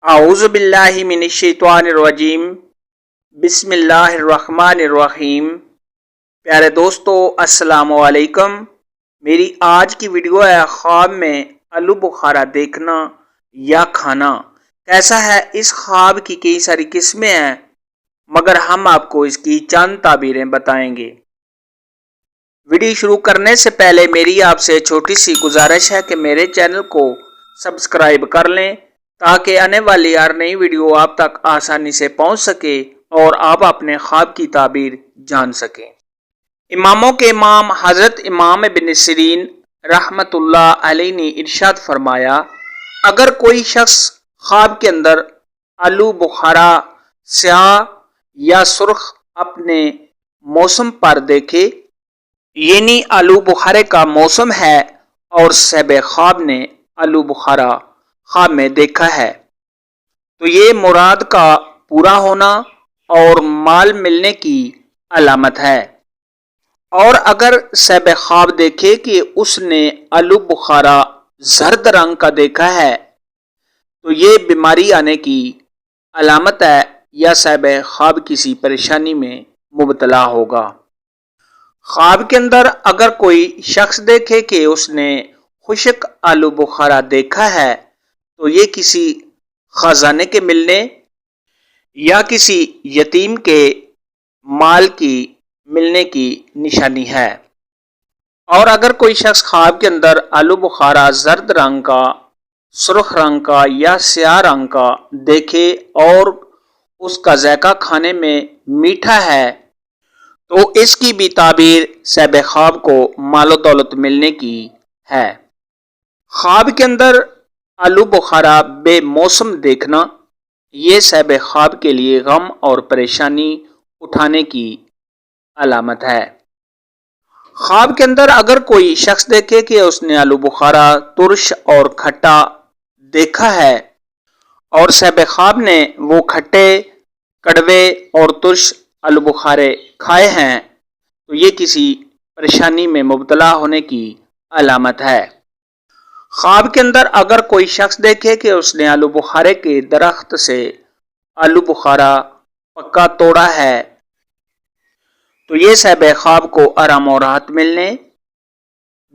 اعوذ باللہ من الشیطان الرجیم بسم اللہ الرحمن الرحیم۔ پیارے دوستو السلام علیکم۔ میری آج کی ویڈیو ہے خواب میں آلو بخارا دیکھنا یا کھانا کیسا ہے۔ اس خواب کی کئی ساری قسمیں ہیں مگر ہم آپ کو اس کی چند تعبیریں بتائیں گے۔ ویڈیو شروع کرنے سے پہلے میری آپ سے چھوٹی سی گزارش ہے کہ میرے چینل کو سبسکرائب کر لیں تاکہ آنے والی ہر نئی ویڈیو آپ تک آسانی سے پہنچ سکے اور آپ اپنے خواب کی تعبیر جان سکیں۔ اماموں کے امام حضرت امام ابن سیرین رحمت اللہ علیہ نے ارشاد فرمایا، اگر کوئی شخص خواب کے اندر آلو بخارا سیاہ یا سرخ اپنے موسم پر دیکھے، یعنی آلو بخارے کا موسم ہے اور صاحب خواب نے آلو بخارا خواب میں دیکھا ہے، تو یہ مراد کا پورا ہونا اور مال ملنے کی علامت ہے۔ اور اگر صاحب خواب دیکھے کہ اس نے آلو بخارا زرد رنگ کا دیکھا ہے تو یہ بیماری آنے کی علامت ہے یا صاحب خواب کسی پریشانی میں مبتلا ہوگا۔ خواب کے اندر اگر کوئی شخص دیکھے کہ اس نے خشک آلو بخارا دیکھا ہے تو یہ کسی خزانے کے ملنے یا کسی یتیم کے مال کی ملنے کی نشانی ہے۔ اور اگر کوئی شخص خواب کے اندر آلو بخارا زرد رنگ کا، سرخ رنگ کا یا سیاہ رنگ کا دیکھے اور اس کا ذائقہ کھانے میں میٹھا ہے تو اس کی بھی تعبیر صاحب خواب کو مال و دولت ملنے کی ہے۔ خواب کے اندر آلو بخارا بے موسم دیکھنا یہ صاحب خواب کے لیے غم اور پریشانی اٹھانے کی علامت ہے۔ خواب کے اندر اگر کوئی شخص دیکھے کہ اس نے آلو بخارا ترش اور کھٹا دیکھا ہے اور صاحب خواب نے وہ کھٹے، کڑوے اور ترش آلو بخارے کھائے ہیں تو یہ کسی پریشانی میں مبتلا ہونے کی علامت ہے۔ خواب کے اندر اگر کوئی شخص دیکھے کہ اس نے آلو بخارے کے درخت سے آلو بخارا پکا توڑا ہے تو یہ صاحب خواب کو آرام و راحت ملنے،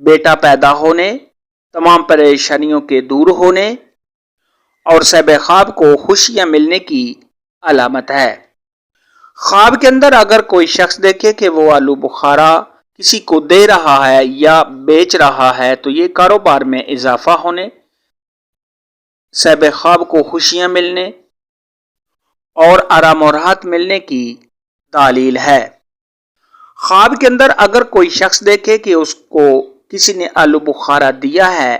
بیٹا پیدا ہونے، تمام پریشانیوں کے دور ہونے اور صاحب خواب کو خوشیاں ملنے کی علامت ہے۔ خواب کے اندر اگر کوئی شخص دیکھے کہ وہ آلو بخارا کسی کو دے رہا ہے یا بیچ رہا ہے تو یہ کاروبار میں اضافہ ہونے، صاحب خواب کو خوشیاں ملنے اور آرام و راحت ملنے کی دلیل ہے۔ خواب کے اندر اگر کوئی شخص دیکھے کہ اس کو کسی نے آلو بخارا دیا ہے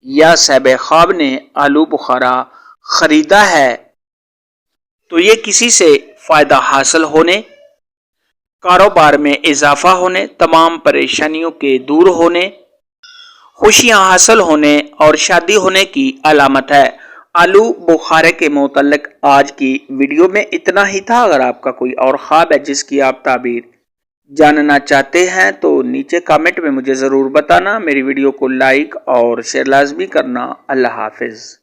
یا صاحب خواب نے آلو بخارا خریدا ہے تو یہ کسی سے فائدہ حاصل ہونے، کاروبار میں اضافہ ہونے، تمام پریشانیوں کے دور ہونے، خوشیاں حاصل ہونے اور شادی ہونے کی علامت ہے۔ آلو بخارے کے متعلق آج کی ویڈیو میں اتنا ہی تھا۔ اگر آپ کا کوئی اور خواب ہے جس کی آپ تعبیر جاننا چاہتے ہیں تو نیچے کامنٹ میں مجھے ضرور بتانا۔ میری ویڈیو کو لائک اور شیئر لازمی کرنا۔ اللہ حافظ۔